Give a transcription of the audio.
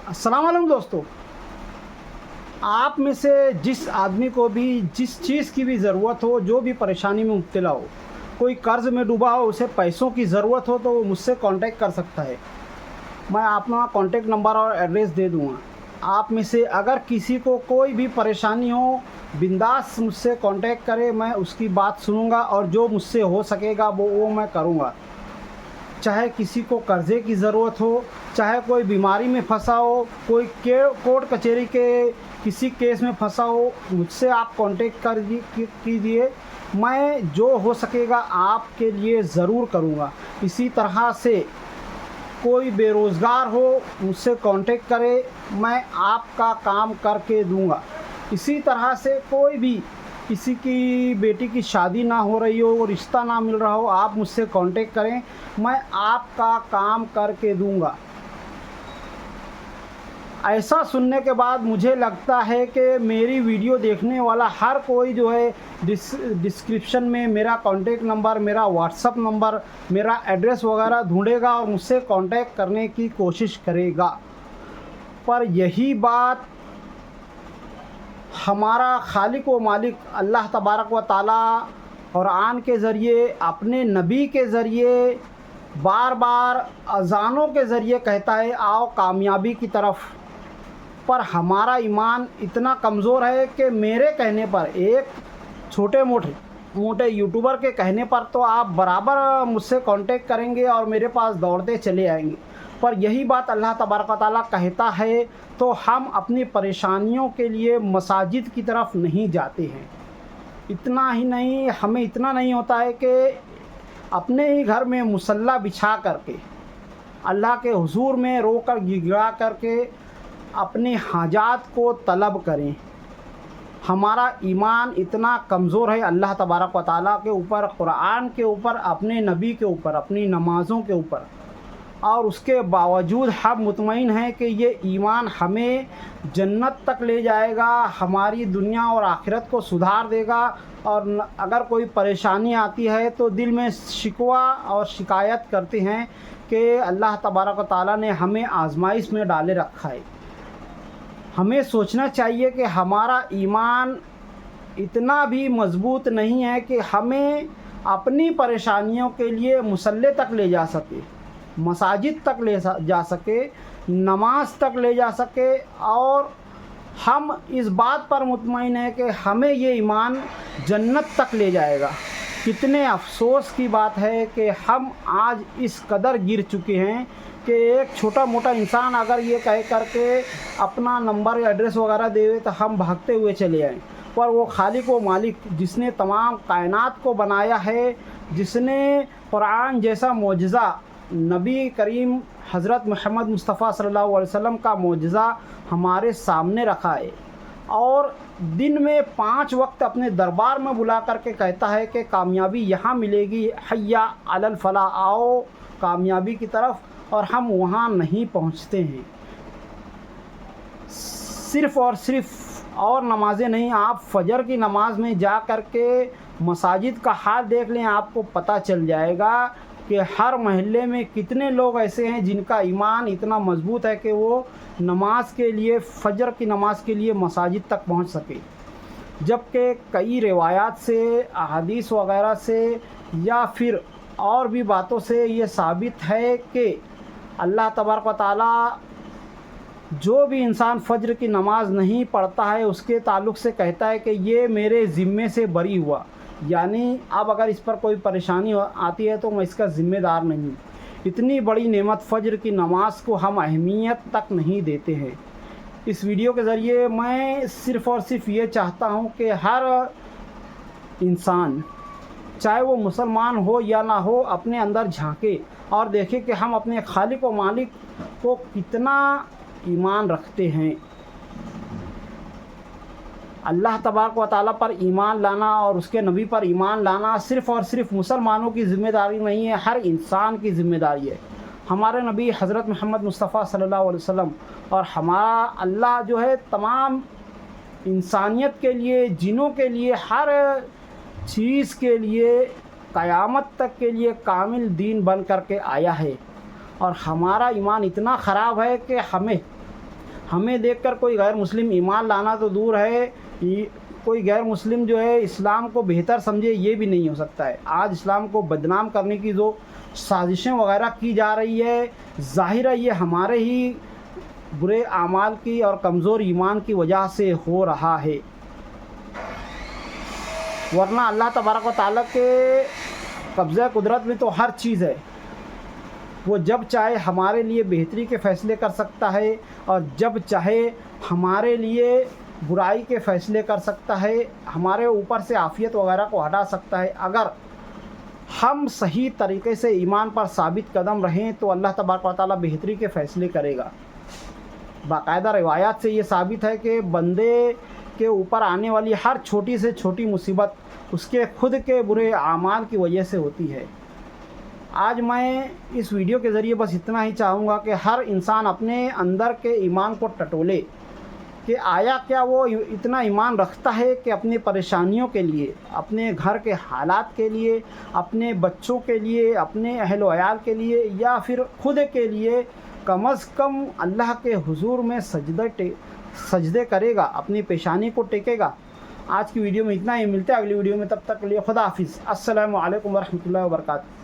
अस्सलाम वालेकुम दोस्तों। आप में से जिस आदमी को भी जिस चीज़ की भी ज़रूरत हो, जो भी परेशानी में मुब्तला हो, कोई कर्ज़ में डूबा हो, उसे पैसों की ज़रूरत हो तो वो मुझसे कांटेक्ट कर सकता है। मैं अपना कांटेक्ट नंबर और एड्रेस दे दूँगा। आप में से अगर किसी को कोई भी परेशानी हो, बिंदास मुझसे कांटेक्ट करे, मैं उसकी बात सुनूँगा और जो मुझसे हो सकेगा वो मैं करूँगा। चाहे किसी को कर्ज़े की ज़रूरत हो, चाहे कोई बीमारी में फंसा हो, कोई कोर्ट कचहरी के किसी केस में फंसा हो, मुझसे आप कांटेक्ट कीजिए। मैं जो हो सकेगा आपके लिए ज़रूर करूँगा। इसी तरह से कोई बेरोज़गार हो, मुझसे कांटेक्ट करे, मैं आपका काम करके दूँगा। इसी तरह से कोई भी किसी की बेटी की शादी ना हो रही हो, रिश्ता ना मिल रहा हो, आप मुझसे कांटेक्ट करें, मैं आपका काम करके दूंगा। ऐसा सुनने के बाद मुझे लगता है कि मेरी वीडियो देखने वाला हर कोई जो है डिस्क्रिप्शन में मेरा कांटेक्ट नंबर, मेरा व्हाट्सअप नंबर, मेरा एड्रेस वगैरह ढूंढेगा और मुझसे कांटेक्ट करने की कोशिश करेगा। पर यही बात हमारा खालिक व मालिक अल्लाह तबारक व ताला कुरान के ज़रिए, अपने नबी के ज़रिए, बार बार अज़ानों के ज़रिए कहता है, आओ कामयाबी की तरफ। पर हमारा ईमान इतना कमज़ोर है कि मेरे कहने पर, एक छोटे मोटे यूट्यूबर के कहने पर तो आप बराबर मुझसे कांटेक्ट करेंगे और मेरे पास दौड़ते चले आएंगे। पर यही बात अल्लाह तबारक व तआला कहता है तो हम अपनी परेशानियों के लिए मसाजिद की तरफ नहीं जाते हैं। इतना ही नहीं, हमें इतना नहीं होता है कि अपने ही घर में मुसल्ला बिछा करके अल्लाह के हुजूर में रोकर गिड़गिड़ा करके अपने हाजात को तलब करें। हमारा ईमान इतना कमज़ोर है अल्लाह तबारक व तआला के ऊपर, कुरान के ऊपर, अपने नबी के ऊपर, अपनी नमाज़ों के ऊपर, और उसके बावजूद हम मुतमईन हैं कि ये ईमान हमें जन्नत तक ले जाएगा, हमारी दुनिया और आखिरत को सुधार देगा। और अगर कोई परेशानी आती है तो दिल में शिकवा और शिकायत करते हैं कि अल्लाह तबारक व तआला ने हमें आजमाइश में डाले रखा है। हमें सोचना चाहिए कि हमारा ईमान इतना भी मज़बूत नहीं है कि हमें अपनी परेशानियों के लिए मुसल्ले तक ले जा सके, मसाजिद तक ले जा सके, नमाज तक ले जा सके। और हम इस बात पर मुतमईन हैं कि हमें ये ईमान जन्नत तक ले जाएगा। कितने अफसोस की बात है कि हम आज इस कदर गिर चुके हैं कि एक छोटा मोटा इंसान अगर ये कह करके अपना नंबर एड्रेस वगैरह देवे तो हम भागते हुए चले आएँ। पर वो खालिक व मालिक जिसने तमाम कायनात को बनाया है, जिसने कुरान जैसा मोजज़ा, नबी करीम हज़रत मोहम्मद मुस्तफ़ा सल्लल्लाहु अलैहि वसल्लम का मोजज़ा हमारे सामने रखा है और दिन में 5 वक्त अपने दरबार में बुला करके कहता है कि कामयाबी यहाँ मिलेगी, हय्या अलल फलाह, आओ कामयाबी की तरफ, और हम वहाँ नहीं पहुँचते हैं। सिर्फ़ और सिर्फ और नमाज़ें नहीं, आप फजर की नमाज़ में जा कर के मसाजिद का हाल देख लें, आपको पता चल जाएगा कि हर महल्ले में कितने लोग ऐसे हैं जिनका ईमान इतना मजबूत है कि वो नमाज के लिए, फजर की नमाज के लिए मसाजिद तक पहुंच सके। जबकि कई रिवायात से, अहादीस वगैरह से या फिर और भी बातों से ये साबित है कि अल्लाह तबारक व तआला जो भी इंसान फजर की नमाज नहीं पढ़ता है उसके ताल्लुक़ से कहता है कि ये मेरे ज़िम्मे से बरी हुआ। यानी अब अगर इस पर कोई परेशानी आती है तो मैं इसका ज़िम्मेदार नहीं। इतनी बड़ी नेमत फ़जर की नमाज को हम अहमियत तक नहीं देते हैं। इस वीडियो के ज़रिए मैं सिर्फ़ और सिर्फ ये चाहता हूँ कि हर इंसान, चाहे वो मुसलमान हो या ना हो, अपने अंदर झांके और देखे कि हम अपने खालिक व मालिक को कितना ईमान रखते हैं। अल्लाह तबारक व तआला पर ईमान लाना और उसके नबी पर ईमान लाना सिर्फ़ और सिर्फ मुसलमानों की ज़िम्मेदारी नहीं है, हर इंसान की ज़िम्मेदारी है। हमारे नबी हज़रत मोहम्मद मुस्तफ़ा सल्लल्लाहु अलैहि वसल्लम और हमारा अल्लाह जो है तमाम इंसानियत के लिए, जिनों के लिए, हर चीज़ के लिए, क़यामत तक के लिए कामिल दीन बन कर के आया है। और हमारा ईमान इतना ख़राब है कि हमें ہمیں دیکھ کر کوئی غیر مسلم ایمان لانا تو دور ہے، کوئی غیر مسلم جو ہے اسلام کو بہتر سمجھے، یہ بھی نہیں ہو سکتا ہے۔ آج اسلام کو بدنام کرنے کی جو سازشیں وغیرہ کی جا رہی ہے، ظاہر ہے یہ ہمارے ہی برے اعمال کی اور کمزور ایمان کی وجہ سے ہو رہا ہے، ورنہ اللہ تبارک و تعالیٰ کے قبضہ قدرت میں تو ہر چیز ہے۔ وہ جب چاہے ہمارے لیے بہتری کے فیصلے کر سکتا ہے اور جب چاہے ہمارے لیے برائی کے فیصلے کر سکتا ہے، ہمارے اوپر سے عافیت وغیرہ کو ہٹا سکتا ہے۔ اگر ہم صحیح طریقے سے ایمان پر ثابت قدم رہیں تو اللہ تبارک و تعالیٰ بہتری کے فیصلے کرے گا۔ باقاعدہ روایات سے یہ ثابت ہے کہ بندے کے اوپر آنے والی ہر چھوٹی سے چھوٹی مصیبت اس کے خود کے برے اعمال کی وجہ سے ہوتی ہے۔ آج میں اس ویڈیو کے ذریعے بس اتنا ہی چاہوں گا کہ ہر انسان اپنے اندر کے ایمان کو ٹٹولے کہ آیا کیا وہ اتنا ایمان رکھتا ہے کہ اپنی پریشانیوں کے لیے، اپنے گھر کے حالات کے لیے، اپنے بچوں کے لیے، اپنے اہل و عیال کے لیے یا پھر خود کے لیے کم از کم اللہ کے حضور میں سجدے کرے گا، اپنی پیشانی کو ٹیکے گا۔ آج کی ویڈیو میں اتنا ہی، ملتے ہیں اگلی ویڈیو میں، تب تک کے لیے خدا حافظ۔ السلام علیکم ورحمۃ اللہ وبرکاتہ۔